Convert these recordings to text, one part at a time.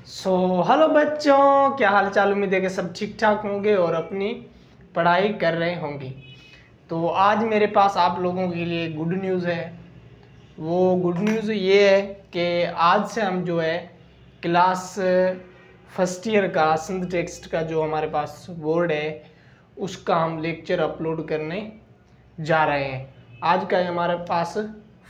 Hello बच्चों, क्या हाल चाल। उम्मीद है कि सब ठीक ठाक होंगे और अपनी पढ़ाई कर रहे होंगे। तो आज मेरे पास आप लोगों के लिए गुड न्यूज़ है। वो गुड न्यूज़ ये है कि आज से हम जो है क्लास फर्स्ट ईयर का सिंध टेक्स्ट का जो हमारे पास बोर्ड है उसका हम लेक्चर अपलोड करने जा रहे हैं। आज का हमारे पास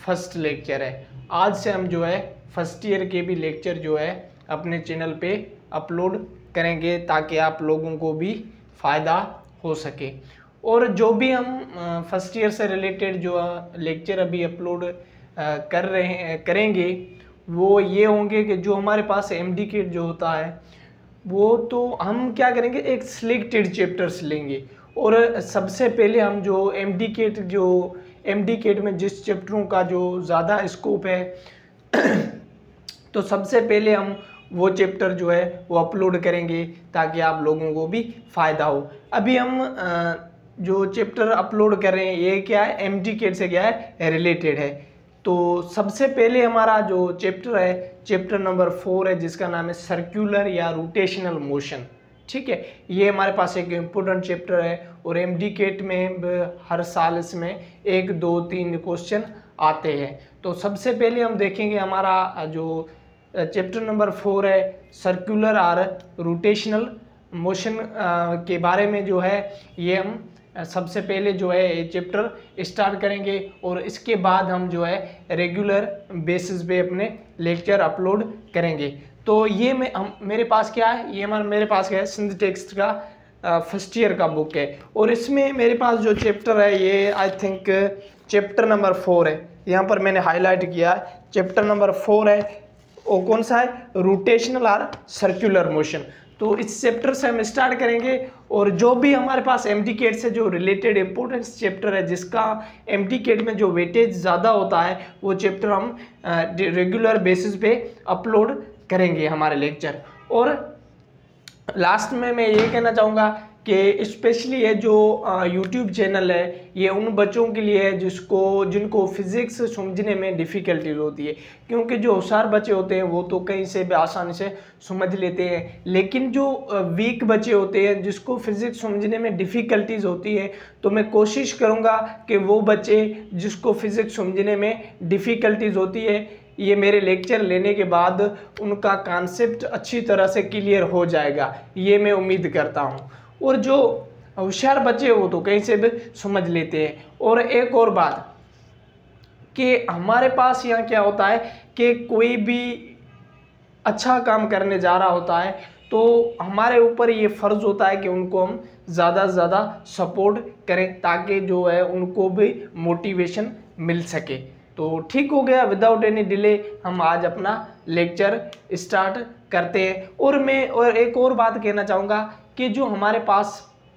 फर्स्ट लेक्चर है। आज से हम जो है फर्स्ट ईयर के भी लेक्चर जो है अपने चैनल पे अपलोड करेंगे ताकि आप लोगों को भी फ़ायदा हो सके। और जो भी हम फर्स्ट ईयर से रिलेटेड जो लेक्चर अभी अपलोड करेंगे वो ये होंगे कि जो हमारे पास एमडी किट जो होता है वो तो हम क्या करेंगे, एक सिलेक्टेड चैप्टर्स लेंगे। और सबसे पहले हम जो एमडी किट में जिस चैप्टरों का जो ज़्यादा स्कोप है तो सबसे पहले हम वो चैप्टर जो है वो अपलोड करेंगे ताकि आप लोगों को भी फ़ायदा हो। अभी हम जो चैप्टर अपलोड कर रहे हैं ये क्या है, एमडी किट से क्या है रिलेटेड है। तो सबसे पहले हमारा जो चैप्टर है चैप्टर नंबर 4 है जिसका नाम है सर्कुलर या रोटेशनल मोशन। ठीक है, ये हमारे पास एक इम्पोर्टेंट चैप्टर है और एमडी किट में हर साल इसमें 1, 2, 3 क्वेश्चन आते हैं। तो सबसे पहले हम देखेंगे हमारा जो चैप्टर नंबर 4 है सर्कुलर और रोटेशनल मोशन के बारे में जो है ये हम सबसे पहले जो है ये चैप्टर स्टार्ट करेंगे और इसके बाद हम जो है रेगुलर बेसिस पे अपने लेक्चर अपलोड करेंगे। तो ये मेरे पास क्या है, ये मेरे पास क्या है सिंध टेक्स्ट का फर्स्ट ईयर का बुक है और इसमें मेरे पास जो चैप्टर है ये आई थिंक चैप्टर नंबर 4 है। यहाँ पर मैंने हाईलाइट किया है चैप्टर नंबर 4 है। वो कौन सा है, रोटेशनल और सर्कुलर मोशन। तो इस चैप्टर से हम स्टार्ट करेंगे और जो भी हमारे पास एमडी किट से जो रिलेटेड इंपॉर्टेंट चैप्टर है जिसका एमडी किट में जो वेटेज ज़्यादा होता है वो चैप्टर हम रेगुलर बेसिस पे अपलोड करेंगे हमारे लेक्चर। और लास्ट में मैं ये कहना चाहूँगा कि स्पेशली ये जो यूट्यूब चैनल है ये उन बच्चों के लिए है जिनको फिज़िक्स समझने में डिफ़िकल्टीज होती है, क्योंकि जो होशियार बच्चे होते हैं वो तो कहीं से भी आसानी से समझ लेते हैं, लेकिन जो वीक बच्चे होते हैं जिसको फिज़िक्स समझने में डिफ़िकल्टीज होती है तो मैं कोशिश करूँगा कि वो बच्चे जिसको फिज़िक्स समझने में डिफ़िकल्टीज होती है ये मेरे लेक्चर लेने के बाद उनका कॉन्सेप्ट अच्छी तरह से क्लियर हो जाएगा, ये मैं उम्मीद करता हूँ। और जो होशियार बच्चे वो तो कहीं से भी समझ लेते हैं। और एक और बात कि हमारे पास यहाँ क्या होता है कि कोई भी अच्छा काम करने जा रहा होता है तो हमारे ऊपर ये फ़र्ज़ होता है कि उनको हम ज़्यादा से ज़्यादा सपोर्ट करें ताकि जो है उनको भी मोटिवेशन मिल सके। तो ठीक हो गया, विदाउट एनी डिले हम आज अपना लेक्चर स्टार्ट करते हैं। और एक और बात कहना चाहूँगा कि जो हमारे पास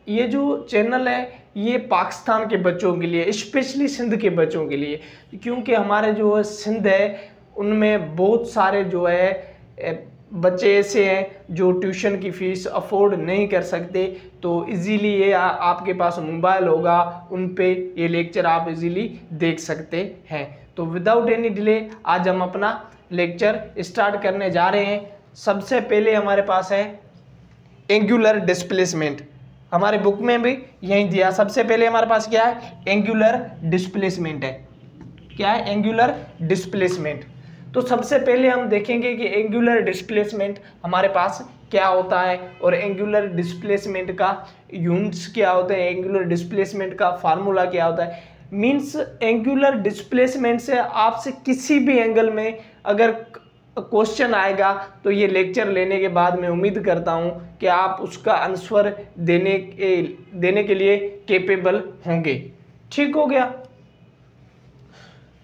ये जो चैनल है ये पाकिस्तान के बच्चों के लिए, स्पेशली सिंध के बच्चों के लिए, क्योंकि हमारे जो सिंध है उनमें बहुत सारे जो है बच्चे ऐसे हैं जो ट्यूशन की फ़ीस अफोर्ड नहीं कर सकते। तो इजीली ये आपके पास मोबाइल होगा उन पे ये लेक्चर आप इजीली देख सकते हैं। तो विदाउट एनी डिले आज हम अपना लेक्चर स्टार्ट करने जा रहे हैं। सबसे पहले हमारे पास है एंगुलर डिस्प्लेसमेंट, हमारे बुक में भी यही दिया। सबसे पहले हमारे पास क्या है, एंगुलर डिस्प्लेसमेंट है। क्या है, एंगुलर डिस्प्लेसमेंट। तो सबसे पहले हम देखेंगे कि एंगुलर डिस्प्लेसमेंट हमारे पास क्या होता है और एंगुलर डिस्प्लेसमेंट का यूनिट्स क्या होते हैं, एंगुलर डिस्प्लेसमेंट का फार्मूला क्या होता है। मीन्स एंगुलर डिस्प्लेसमेंट से आपसे किसी भी एंगल में अगर क्वेश्चन आएगा तो ये लेक्चर लेने के बाद मैं उम्मीद करता हूँ कि आप उसका आंसर देने के लिए कैपेबल होंगे। ठीक हो गया।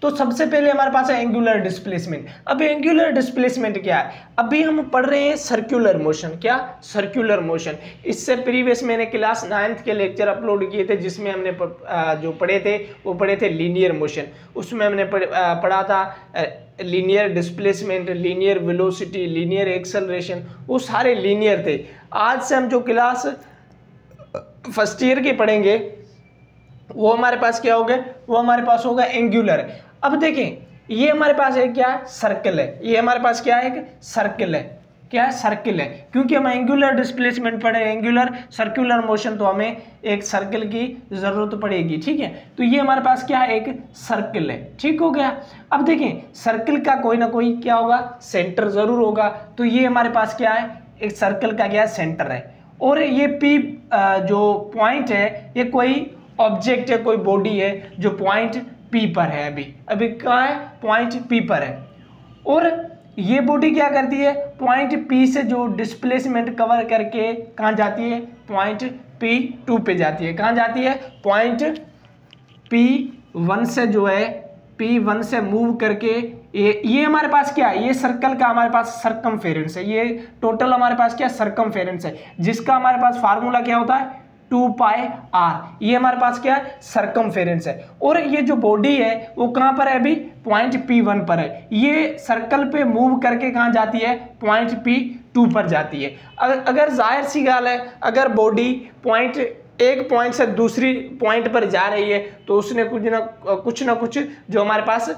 तो सबसे पहले हमारे पास है एंगुलर डिस्प्लेसमेंट। अब एंगुलर डिस्प्लेसमेंट क्या है, अभी हम पढ़ रहे हैं सर्कुलर मोशन। क्या, सर्कुलर मोशन। इससे प्रीवियस मैंने क्लास 9th के लेक्चर अपलोड किए थे जिसमें हमने जो पढ़े थे वो पढ़े थे लीनियर मोशन। उसमें हमने पढ़ा था linear displacement, linear velocity, linear acceleration, वो सारे लीनियर थे। आज से हम जो क्लास फर्स्ट ईयर के पढ़ेंगे वो हमारे पास क्या होगा, वो हमारे पास होगा एंगुलर। अब देखें ये हमारे पास एक क्या है, सर्कल है। ये हमारे पास क्या है, एक सर्कल है। क्या है, सर्किल है, क्योंकि हम एंगुलर डिस्प्लेसमेंट पढ़े, एंगुलर सर्कुलर मोशन, तो हमें एक सर्किल की जरूरत पड़ेगी। ठीक है, तो ये हमारे पास क्या है, एक सर्किल है। ठीक हो गया। अब देखें, सर्किल का कोई ना कोई क्या होगा, सेंटर जरूर होगा। तो ये हमारे पास क्या है, एक सर्किल का क्या है, सेंटर है। और ये पी जो पॉइंट है, ये कोई ऑब्जेक्ट है, कोई बॉडी है जो पॉइंट पी पर है। अभी कहाँ है, पॉइंट पी पर है। और ये बॉडी क्या करती है, पॉइंट पी से जो डिस्प्लेसमेंट कवर करके कहाँ जाती है, पॉइंट P2 पे जाती है। कहाँ जाती है, पॉइंट P1 से जो है, P1 से मूव करके ये हमारे पास क्या है, ये सर्कल का हमारे पास सरकमफेरेंस है। ये टोटल हमारे पास क्या, सरकमफेरेंस है, जिसका हमारे पास फार्मूला क्या होता है, 2πr। ये हमारे पास क्या है, सरकमफेरेंस है। और ये जो बॉडी है वो कहाँ पर है, अभी पॉइंट P1 पर है। ये सर्कल पे मूव करके कहाँ जाती है, पॉइंट P2 पर जाती है। अगर जाहिर सी गाल है, अगर बॉडी एक पॉइंट से दूसरी पॉइंट पर जा रही है तो उसने कुछ ना कुछ जो हमारे पास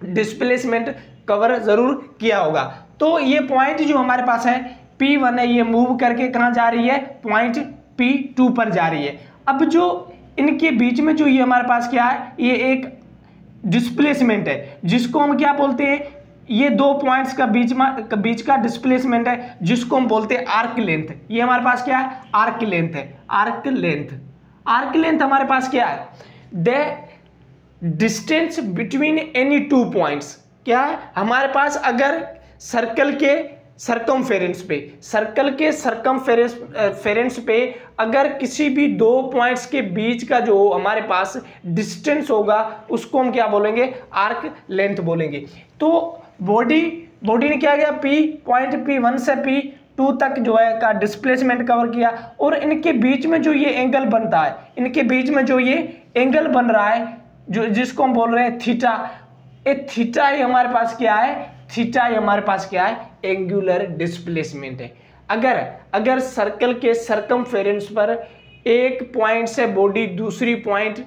डिस्प्लेसमेंट कवर जरूर किया होगा। तो ये पॉइंट जो हमारे पास है P1 है, ये मूव करके कहाँ जा रही है, पॉइंट P2 पर जा रही है। अब जो इनके बीच में जो ये हमारे पास क्या है, ये एक डिस्प्लेसमेंट है, जिसको हम क्या बोलते हैं, ये दो पॉइंट्स का बीच का डिस्प्लेसमेंट है, जिसको हम बोलते हैं आर्क लेंथ। ये हमारे पास क्या है, आर्क लेंथ है। आर्क लेंथ हमारे पास क्या है, the distance between any two points. क्या है हमारे पास, अगर सर्कल के सरकमफेरेंस पे अगर किसी भी दो पॉइंट्स के बीच का जो हमारे पास डिस्टेंस होगा, उसको हम क्या बोलेंगे, आर्क लेंथ बोलेंगे। तो बॉडी ने क्या किया, पॉइंट P1 से P2 तक जो है का डिस्प्लेसमेंट कवर किया। और इनके बीच में जो ये एंगल बनता है, इनके बीच में जो ये एंगल बन रहा है, जो जिसको हम बोल रहे हैं थीटा, थीटा ही हमारे पास क्या है, थीटा ही हमारे पास क्या है, एंगुलर डिस्प्लेसमेंट है। अगर सर्कल के सरकमफेरेंस पर एक पॉइंट से बॉडी दूसरी पॉइंट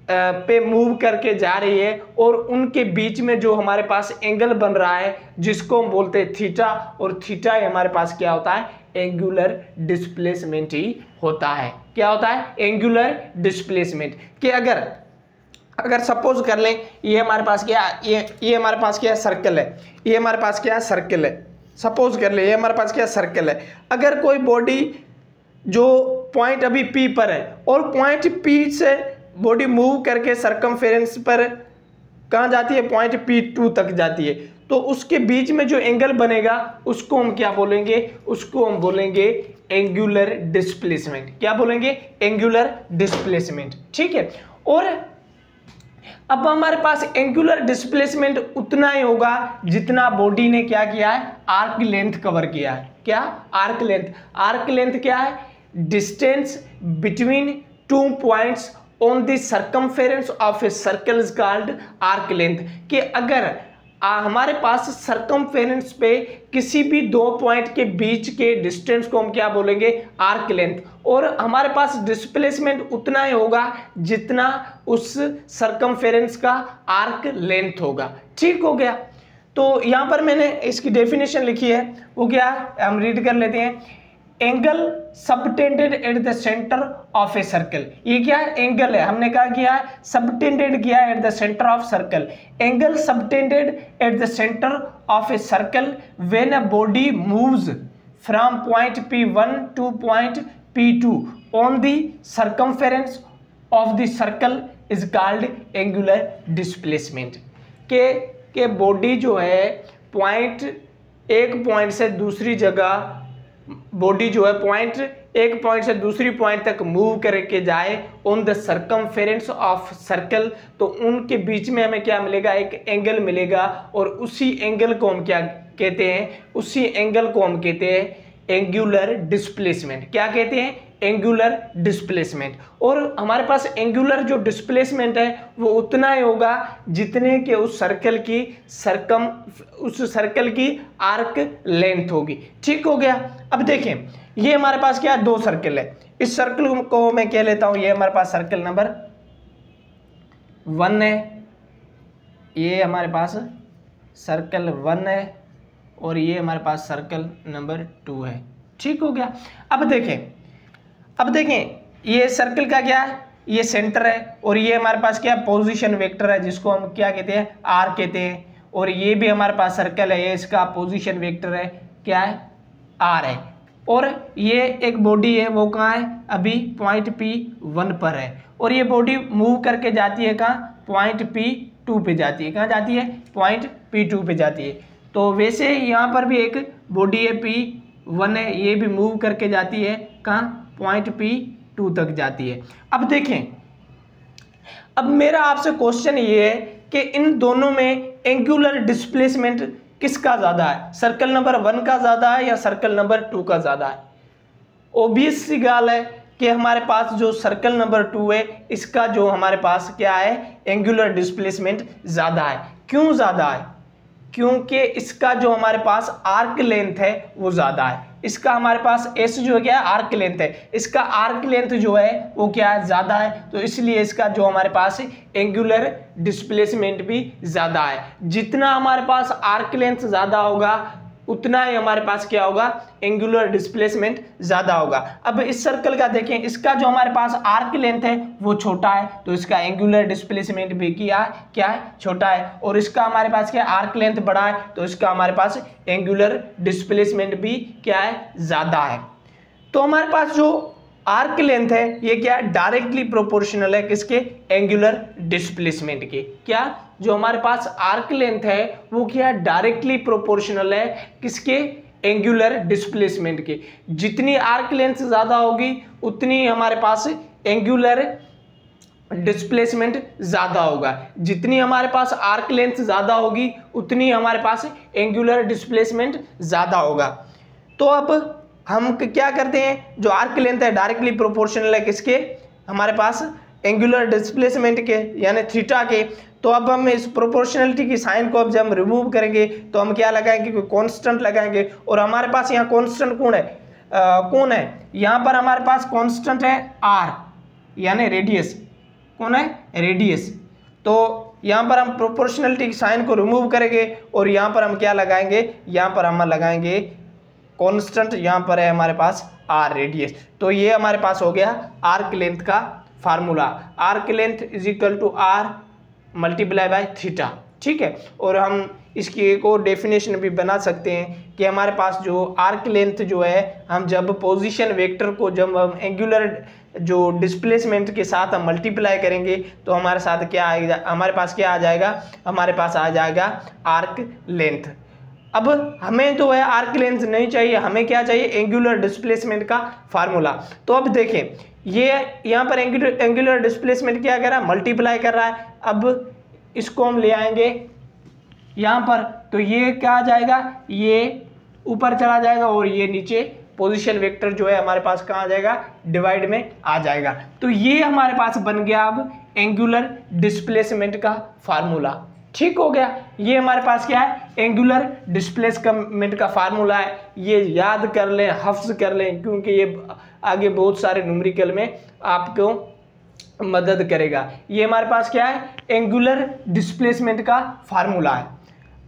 पे मूव करके जा रही है और उनके बीच में जो हमारे पास एंगल बन रहा है, जिसको हम बोलते हैं थीटा, और थीटा ही हमारे पास क्या होता है, एंगुलर डिस्प्लेसमेंट ही होता है। क्या होता है, एंगुलर डिस्प्लेसमेंट। कि अगर सपोज कर लें, ये हमारे पास क्या, ये हमारे पास क्या सर्कल है, ये हमारे पास क्या सर्कल है, सपोज कर ले ये हमारे पास क्या सर्कल है। अगर कोई बॉडी जो पॉइंट अभी P पर है और पॉइंट P से बॉडी मूव करके सरकमफेरेंस पर कहाँ जाती है, पॉइंट P2 तक जाती है, तो उसके बीच में जो एंगल बनेगा उसको हम क्या बोलेंगे, उसको हम बोलेंगे एंगुलर डिस्प्लेसमेंट। क्या बोलेंगे, एंगुलर डिस्प्लेसमेंट। ठीक है। और अब हमारे पास एंगुलर डिस्प्लेसमेंट उतना ही होगा जितना बॉडी ने क्या किया है, आर्क लेंथ कवर किया है। क्या, आर्क लेंथ क्या है, distance between two points on the circumference of a circle is called arc length. कि अगर हमारे पास सरकमफेरेंस पे किसी भी दो पॉइंट के बीच के डिस्टेंस को हम क्या बोलेंगे, आर्क लेंथ। और हमारे पास डिस्प्लेसमेंट उतना ही होगा जितना उस सरकमफेरेंस का आर्क लेंथ होगा। ठीक हो गया। तो यहाँ पर मैंने इसकी डेफिनेशन लिखी है, वो क्या है, हम रीड कर लेते हैं। Angle subtended at the centre of a circle. ये क्या है, एंगल है, हमने कहा किया है, सबटेंडेड किया है at the centre of circle. Angle subtended at the centre of a circle when a body moves from point P1 two point P2 on the circumference of the circle is called angular displacement. के body जो है एक point से दूसरी जगह, body जो है एक पॉइंट से दूसरी पॉइंट तक मूव करके जाए on the circumference of circle, तो उनके बीच में हमें क्या मिलेगा, एक एंगल मिलेगा। और उसी एंगल को हम क्या कहते हैं, एंगुलर डिस्प्लेसमेंट। क्या कहते हैं, एंगुलर डिस्प्लेसमेंट। और हमारे पास एंगुलर जो डिस्प्लेसमेंट है वो उतना ही होगा जितने के उस सर्कल की आर्क लेंथ होगी। ठीक हो गया। अब देखें, ये हमारे पास क्या, दो सर्कल है। इस सर्कल को मैं कह लेता हूं, ये हमारे पास सर्कल नंबर 1 है, ये हमारे पास सर्कल 1 है, और ये हमारे पास सर्कल नंबर 2 है। ठीक हो गया। अब देखें ये सर्कल का क्या है, ये सेंटर है और ये हमारे पास क्या पोजीशन वेक्टर है जिसको हम क्या कहते हैं, आर कहते हैं। और ये भी हमारे पास सर्कल है, ये इसका पोजीशन वेक्टर है, क्या है, आर है। और ये एक बॉडी है, वो कहाँ है, अभी पॉइंट P1 पर है और ये बॉडी मूव करके जाती है कहाँ, पॉइंट P2 पे जाती है। कहाँ जाती है, पॉइंट P2 पे जाती है। तो वैसे यहाँ पर भी एक बॉडी है P1 है, ये भी मूव करके जाती है कहाँ, पॉइंट P2 तक जाती है। अब देखें, अब मेरा आपसे क्वेश्चन ये है कि इन दोनों में एंगुलर डिस्प्लेसमेंट किसका ज्यादा है, सर्कल नंबर 1 का ज्यादा है या सर्कल नंबर 2 का ज्यादा है। ऑब्वियस सी गाल है कि हमारे पास जो सर्कल नंबर 2 है इसका जो हमारे पास क्या है, एंगुलर डिस्प्लेसमेंट ज्यादा है। क्यों ज्यादा है, क्योंकि इसका जो हमारे पास आर्क लेंथ है वो ज्यादा है। इसका हमारे पास एस जो है क्या है, आर्क लेंथ है, इसका आर्क लेंथ जो है वो क्या है, ज्यादा है। तो इसलिए इसका जो हमारे पास एंगुलर डिस्प्लेसमेंट भी ज्यादा है। जितना हमारे पास आर्क लेंथ ज्यादा होगा उतना ही हमारे पास क्या होगा, एंगुलर डिस्प्लेसमेंट ज्यादा होगा। अब इस सर्कल का देखें, इसका जो हमारे पास आर्क लेंथ है वो छोटा है तो इसका एंगुलर डिस्प्लेसमेंट भी क्या है, छोटा है। और इसका हमारे पास क्या आर्क लेंथ बड़ा है तो इसका हमारे पास एंगुलर डिस्प्लेसमेंट भी क्या है, ज्यादा है। तो हमारे पास जो आर्क लेंथ है ये क्या डायरेक्टली प्रोपोर्शनल है किसके, एंगुलर डिस्प्लेसमेंट के। क्या जो हमारे पास आर्क लेंथ है वो क्या डायरेक्टली प्रोपोर्शनल है किसके, एंगुलर डिस्प्लेसमेंट के। जितनी आर्क लेंथ ज्यादा होगी उतनी हमारे पास एंगुलर डिस्प्लेसमेंट ज्यादा होगा। जितनी हमारे पास आर्क लेंथ ज्यादा होगी उतनी हमारे पास एंगुलर डिस्प्लेसमेंट ज्यादा होगा। तो अब हम क्या करते हैं, जो आर्क लेंथ है डायरेक्टली प्रोपोर्शनल है किसके, हमारे पास एंगुलर डिस्प्लेसमेंट के यानी थीटा के। तो अब हम इस प्रोपोर्शनलिटी की साइन को अब जब हम रिमूव करेंगे तो हम क्या लगाएंगे, कोई कांस्टेंट लगाएंगे। और हमारे पास यहाँ कांस्टेंट कौन है, यहाँ पर हमारे पास कांस्टेंट है आर यानी रेडियस। कौन है, रेडियस। तो यहाँ पर हम प्रोपोर्शनलिटी की साइन को रिमूव करेंगे और यहाँ पर हम क्या लगाएंगे, यहाँ पर हम लगाएंगे कांस्टेंट, यहाँ पर है हमारे पास आर रेडियस। तो ये हमारे पास हो गया आर्क लेंथ का formula, arc length is equal to R multiply by theta. ठीक है। और हम इसकी एक और डेफिनेशन भी बना सकते हैं कि हमारे पास जो आर्क लेंथ जो है, हम जब पोजीशन वेक्टर को जब हम एंगुलर जो डिस्प्लेसमेंट के साथ हम मल्टीप्लाई करेंगे तो हमारे साथ क्या आएगा, हमारे पास क्या आ जाएगा, हमारे पास आ जाएगा आर्क लेंथ। अब हमें तो है आर्क लेंथ नहीं चाहिए, हमें क्या चाहिए, एंगुलर डिस्प्लेसमेंट का फार्मूला। तो अब देखें ये यहाँ पर एंगुलर डिस्प्लेसमेंट क्या कर रहा है, मल्टीप्लाई कर रहा है। अब इसको हम ले आएंगे यहाँ पर तो ये क्या आ जाएगा, ये ऊपर चला जाएगा और ये नीचे पोजीशन वेक्टर जो है हमारे पास कहाँ आ जाएगा, डिवाइड में आ जाएगा। तो ये हमारे पास बन गया अब एंगुलर डिस्प्लेसमेंट का फार्मूला। ठीक हो गया। ये हमारे पास क्या है, एंगुलर डिस्प्लेसमेंट का फार्मूला है। ये याद कर लें, हफ्ज कर लें, क्योंकि ये आगे बहुत सारे न्यूमेरिकल में आपको मदद करेगा। ये हमारे पास क्या है, एंगुलर डिस्प्लेसमेंट का फार्मूला है।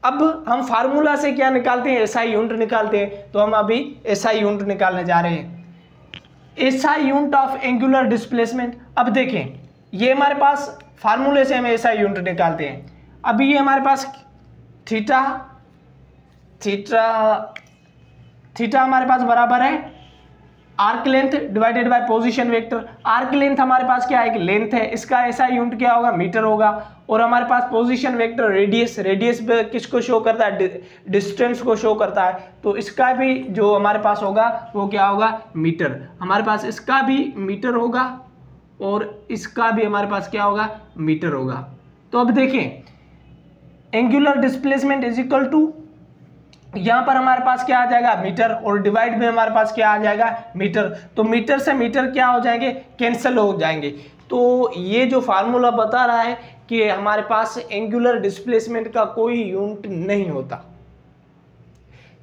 अब हम फार्मूला से क्या निकालते हैं, एसआई यूनिट निकालते हैं। तो हम अभी एसआई यूनिट निकालने जा रहे हैं, SI unit of angular displacement. अब देखें ये हमारे पास फार्मूले से हम एसआई यूनिट निकालते हैं। अभी ये हमारे पास थीटा हमारे पास बराबर है arc length divided by position vector. Arc length हमारे पास क्या है, एक लेंथ है, इसका ऐसा यूनिट क्या होगा, मीटर होगा। और हमारे पास पोजीशन वेक्टर रेडियस किसको शो करता है, डिस्टेंस को शो करता है। तो इसका भी जो हमारे पास होगा वो क्या होगा, मीटर। हमारे पास इसका भी मीटर होगा और इसका भी हमारे पास क्या होगा, मीटर होगा। तो अब देखें angular displacement is equal to, यहां पर हमारे पास क्या आ जाएगा, मीटर, और डिवाइड में हमारे पास क्या आ जाएगा, मीटर। तो मीटर से मीटर क्या हो जाएंगे, कैंसिल हो जाएंगे। तो ये जो फार्मूला बता रहा है कि हमारे पास एंगुलर डिस्प्लेसमेंट का कोई यूनिट नहीं होता।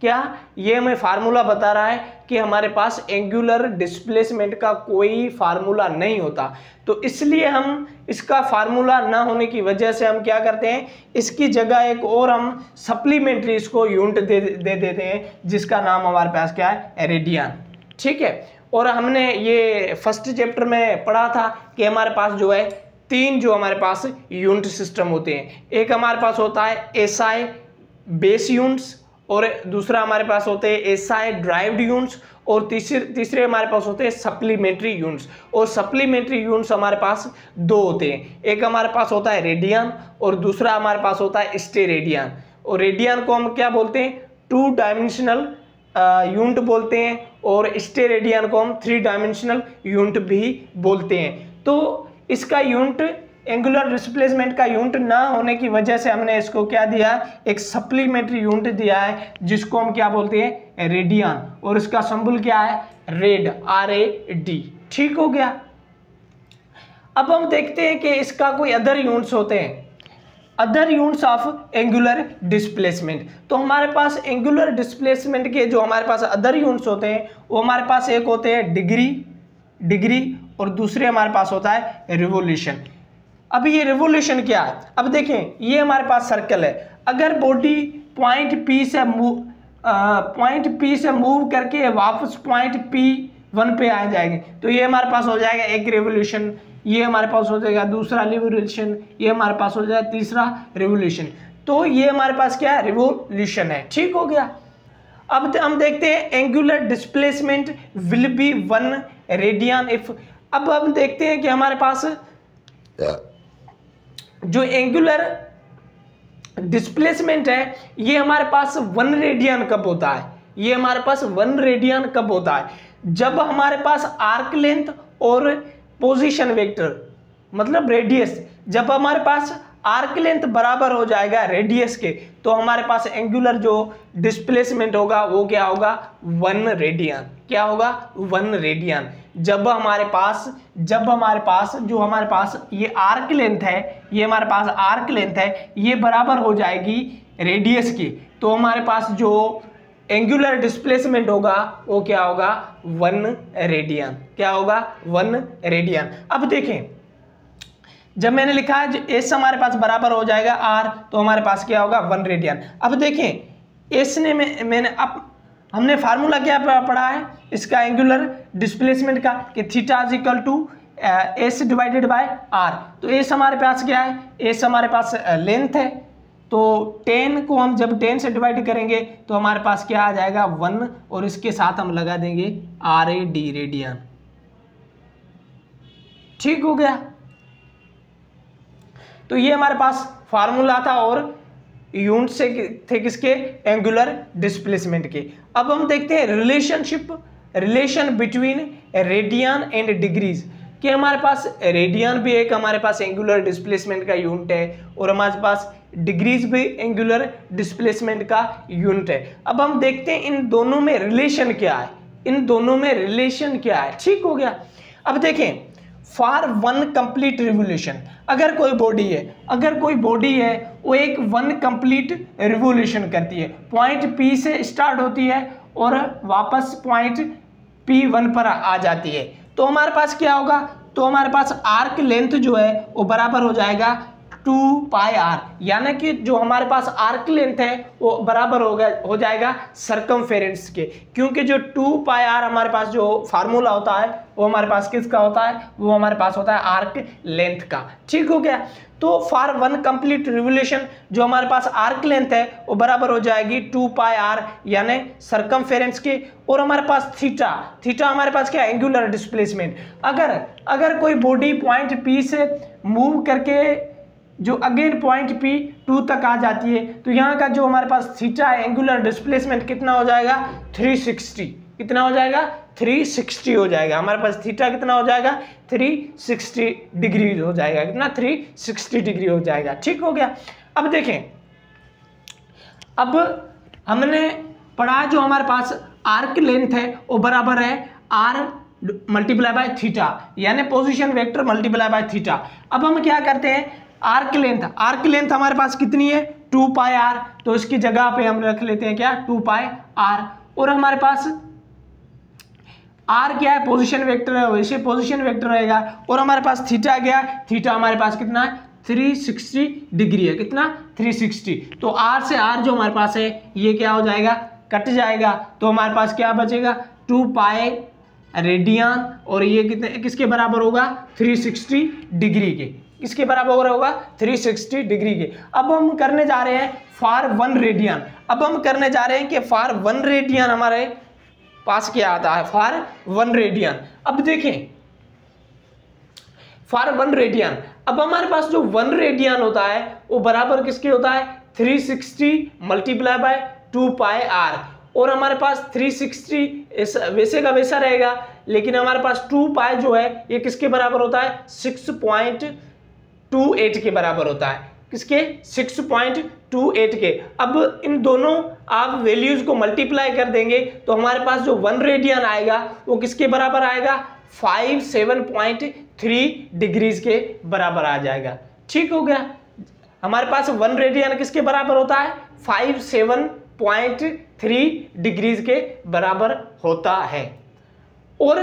क्या, ये हमें फार्मूला बता रहा है कि हमारे पास एंगुलर डिस्प्लेसमेंट का कोई फार्मूला नहीं होता। तो इसलिए हम इसका फार्मूला ना होने की वजह से हम क्या करते हैं, इसकी जगह एक और हम सप्लीमेंट्री इसको यूनिट दे देते हैं, जिसका नाम हमारे पास क्या है, रेडियन। ठीक है। और हमने ये फर्स्ट चैप्टर में पढ़ा था कि हमारे पास जो है 3 जो हमारे पास यूनिट सिस्टम होते हैं। एक हमारे पास होता है एसआई बेस यूनिट्स, और दूसरा हमारे पास होते हैं एसआई ड्राइव्ड यूनिट्स, और तीसरे हमारे पास होते हैं सप्लीमेंट्री यूनिट्स। और सप्लीमेंट्री यूनिट्स हमारे पास 2 होते हैं, एक हमारे पास होता है रेडियन और दूसरा हमारे पास होता है स्टेरेडियन। और रेडियन को हम क्या बोलते हैं, 2 डायमेंशनल यूनिट बोलते हैं, और स्टेरेडियन को हम 3 डायमेंशनल यूनिट भी बोलते हैं। तो इसका यूनिट एंगुलर डिस्प्लेसमेंट का यूनिट ना होने की वजह से हमने इसको क्या दिया, एक सप्लीमेंट्री यूनिट दिया है, जिसको हम क्या बोलते हैं, रेडियन, और इसका सिंबल क्या है, रेड, RAD। ठीक हो गया। अब हम देखते हैं कि इसका कोई अदर यूनिट्स होते हैं, other units of angular displacement. तो हमारे पास एंगुलर डिस्प्लेसमेंट के जो हमारे पास अदर यूनिट्स होते हैं, वो हमारे पास एक होते हैं डिग्री, और दूसरे हमारे पास होता है रिवोल्यूशन। अब ये रिवोल्यूशन क्या है, अब देखें, ये हमारे पास सर्कल है, अगर बॉडी पॉइंट P से मूव करके वापस पॉइंट P1 पे आ जाएगी, तो ये हमारे पास हो जाएगा एक रिवोल्यूशन, ये हमारे पास हो जाएगा दूसरा रिवोल्यूशन, ये हमारे पास हो जाएगा तीसरा रिवोल्यूशन। तो ये हमारे पास क्या है, रिवोल्यूशन है। ठीक हो गया। अब हम देखते हैं angular displacement will be 1 radian if. अब हम देखते हैं कि हमारे पास जो एंगुलर डिस्प्लेसमेंट है, ये हमारे पास 1 रेडियन कब होता है, ये हमारे पास 1 रेडियन कब होता है, जब हमारे पास आर्क लेंथ और पोजीशन वेक्टर मतलब रेडियस, जब हमारे पास आर्क लेंथ बराबर हो जाएगा रेडियस के, तो हमारे पास एंगुलर जो डिस्प्लेसमेंट होगा वो क्या होगा, 1 रेडियन। क्या होगा, 1 रेडियन। जब हमारे पास जो हमारे पास ये आर्क लेंथ है, ये हमारे पास आर्क लेंथ है, ये बराबर हो जाएगी रेडियस की, तो हमारे पास जो एंगुलर डिस्प्लेसमेंट होगा वो क्या होगा, 1 रेडियन। क्या होगा, 1 रेडियन। अब देखें, जब मैंने लिखा है एस हमारे पास बराबर हो जाएगा आर, तो हमारे पास क्या होगा, 1 रेडियन। अब देखें, एस ने मैंने अब हमने फार्मूला क्या पढ़ा है इसका एंगुलर डिस्प्लेसमेंट का, कि theta is equal to S divided by R. तो एस हमारे पास क्या है, एस हमारे पास लेंथ है, तो 10 को हम जब 10 से डिवाइड करेंगे तो हमारे पास क्या आ जाएगा, 1, और इसके साथ हम लगा देंगे RAD, रेडियन। ठीक हो गया। तो ये हमारे पास फार्मूला था, और यूनिट से थे किसके, एंगुलर डिस्प्लेसमेंट के। अब हम देखते हैं relation between radian and degrees, कि हमारे पास रेडियन भी एक हमारे पास एंगुलर डिस्प्लेसमेंट का यूनिट है, और हमारे पास डिग्रीज भी एंगुलर डिस्प्लेसमेंट का यूनिट है। अब हम देखते हैं इन दोनों में रिलेशन क्या है, ठीक हो गया। अब देखें, फॉर 1 कंप्लीट रिवोल्यूशन, अगर कोई बॉडी है वो एक 1 कंप्लीट रिवोल्यूशन करती है, पॉइंट P से स्टार्ट होती है और वापस पॉइंट P1 पर आ जाती है, तो हमारे पास क्या होगा, तो हमारे पास आर्क लेंथ जो है वो बराबर हो जाएगा 2πr, यानी कि जो हमारे पास आर्क लेंथ है वो बराबर हो जाएगा सरकमफेरेंस के, क्योंकि जो 2πr हमारे पास जो फार्मूला होता है वो हमारे पास किसका होता है, वो हमारे पास होता है आर्क लेंथ का। ठीक हो गया। तो फॉर 1 कंप्लीट रिवोल्यूशन जो हमारे पास आर्क लेंथ है वो बराबर हो जाएगी 2πr, यानी सरकमफेरेंस के, और हमारे पास थीटा हमारे पास क्या, एंगुलर डिस्प्लेसमेंट। अगर कोई बॉडी पॉइंट P से मूव करके जो अगेन पॉइंट P2 तक आ जाती है, तो यहाँ का जो हमारे पास थीटा है, एंगुलर डिस्प्लेसमेंट कितना हो जाएगा, 360। कितना हो जाएगा, 360 हो जाएगा। हमारे पास थीटा कितना हो जाएगा, 360 डिग्री हो जाएगा। कितना, 360 डिग्री हो जाएगा। ठीक हो गया। अब देखें, अब हमने पढ़ा जो हमारे पास आर्क लेंथ है वो बराबर है R मल्टीप्लाई बाय थीटा, यानी position vector multiply by theta. अब हम क्या करते हैं, आर्क लेंथ हमारे पास कितनी है, 2 पाई आर, तो इसकी जगह पे हम रख लेते हैं क्या 2 पाई आर। और हमारे पास आर क्या है, पोजीशन वेक्टर है, वैसे पोजीशन वेक्टर रहेगा। और हमारे पास थीटा क्या, थीटा हमारे पास कितना है 360 डिग्री है, कितना 360। तो आर से आर जो हमारे पास है ये क्या हो जाएगा, कट जाएगा। तो हमारे पास क्या बचेगा 2 पाई रेडियन, और ये कितने किसके बराबर होगा 360 डिग्री के, किसके बराबर होगा 360 डिग्री के। अब हम करने जा रहे हैं फॉर 1 रेडियन। अब हम करने जा रहे हैं कि फॉर 1 रेडियन हमारे पास क्या आता है, फॉर 1 रेडियन। अब देखें फॉर 1 रेडियन, अब हमारे पास जो 1 रेडियन होता है वो बराबर किसके होता है 360 मल्टीप्लाई बाय 2 पाई आर। और हमारे पास 360 वैसे का वैसा रहेगा, लेकिन हमारे पास 2 पाई जो है ये किसके बराबर होता है 6.28 के बराबर होता है, किसके 6.28 के। अब इन दोनों आप वैल्यूज को मल्टीप्लाई कर देंगे तो हमारे पास जो 1 रेडियन आएगा वो किसके बराबर आएगा 57.3 डिग्रीज के बराबर आ जाएगा। ठीक हो गया, हमारे पास 1 रेडियन किसके बराबर होता है 57.3 डिग्रीज के बराबर होता है। और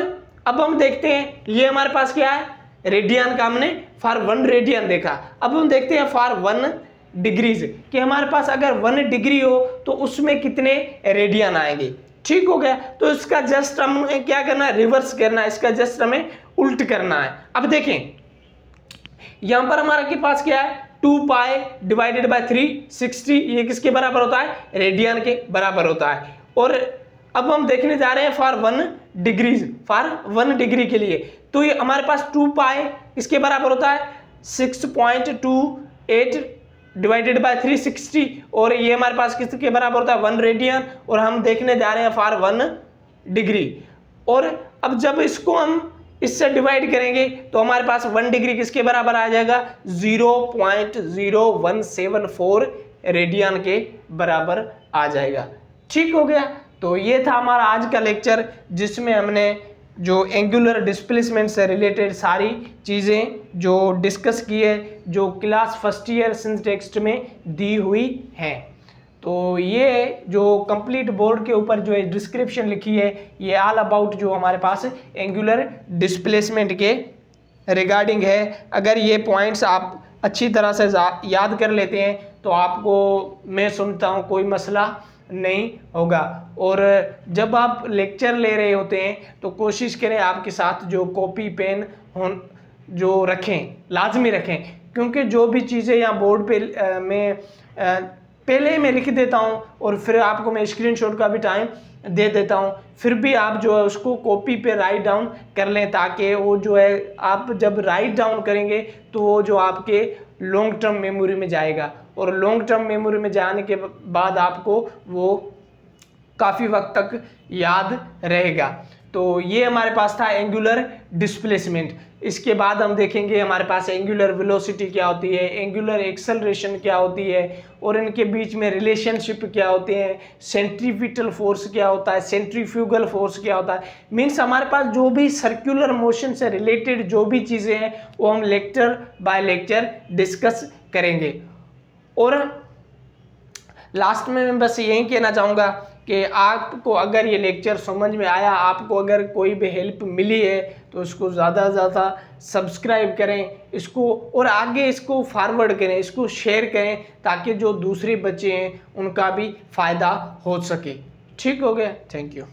अब हम देखते हैं ये हमारे पास क्या है रेडियन का, हमने फॉर 1 रेडियन देखा। अब हम देखते हैं फॉर 1 डिग्रीज कि हमारे पास अगर 1 डिग्री हो तो उसमें कितने रेडियन आएंगे। ठीक हो गया, तो इसका जस्ट हमें क्या करना है रिवर्स करना है, इसका जस्ट हमें उल्ट करना है। अब देखें यहां पर हमारे के पास क्या है 2 पाई डिवाइडेड बाय 360, ये किसके बराबर होता है रेडियन के बराबर होता है। और अब हम देखने जा रहे हैं फॉर 1 डिग्रीज, फॉर 1 डिग्री के लिए, तो ये हमारे पास 2 पाई किसके बराबर होता है 6.28 डिवाइडेड बाय 360, और ये हमारे पास किसके बराबर होता है 1 रेडियन। और हम देखने जा रहे हैं फॉर 1 डिग्री। और अब जब इसको हम इससे डिवाइड करेंगे तो हमारे पास 1 डिग्री किसके बराबर आ जाएगा 0.0174 रेडियन के बराबर आ जाएगा। ठीक हो गया, तो ये था हमारा आज का लेक्चर जिसमें हमने जो एंगुलर डिस्प्लेसमेंट से रिलेटेड सारी चीज़ें जो डिस्कस की है, जो क्लास फर्स्ट ईयर सिंटेक्स्ट में दी हुई हैं। तो ये जो कंप्लीट बोर्ड के ऊपर जो डिस्क्रिप्शन लिखी है ये ऑल अबाउट जो हमारे पास एंगुलर डिस्प्लेसमेंट के रिगार्डिंग है। अगर ये पॉइंट्स आप अच्छी तरह से याद कर लेते हैं तो आपको मैं सुनता हूँ कोई मसला नहीं होगा। और जब आप लेक्चर ले रहे होते हैं तो कोशिश करें आपके साथ जो कॉपी पेन हो जो रखें, लाजमी रखें, क्योंकि जो भी चीज़ें यहाँ बोर्ड पे मैं पहले मैं लिख देता हूँ और फिर आपको मैं स्क्रीनशॉट का भी टाइम दे देता हूँ, फिर भी आप जो है उसको कॉपी पे राइट डाउन कर लें, ताकि वो जो है आप जब राइट डाउन करेंगे तो वो जो आपके लॉन्ग टर्म मेमोरी में जाएगा, और लॉन्ग टर्म मेमोरी में जाने के बाद आपको वो काफ़ी वक्त तक याद रहेगा। तो ये हमारे पास था एंगुलर डिस्प्लेसमेंट। इसके बाद हम देखेंगे हमारे पास एंगुलर वेलोसिटी क्या होती है, एंगुलर एक्सेलरेशन क्या होती है, और इनके बीच में रिलेशनशिप क्या होते हैं, सेंट्रीपिटल फोर्स क्या होता है, सेंट्रीफ्यूगल फोर्स क्या होता है। मीन्स हमारे पास जो भी सर्कुलर मोशन से रिलेटेड जो भी चीज़ें हैं वो हम लेक्चर बाय लेक्चर डिस्कस करेंगे। और लास्ट में मैं बस यही कहना चाहूँगा कि आपको अगर ये लेक्चर समझ में आया, आपको अगर कोई भी हेल्प मिली है तो इसको ज़्यादा से ज़्यादा सब्सक्राइब करें इसको, और आगे इसको फॉरवर्ड करें, इसको शेयर करें, ताकि जो दूसरे बच्चे हैं उनका भी फ़ायदा हो सके। ठीक हो गया, थैंक यू।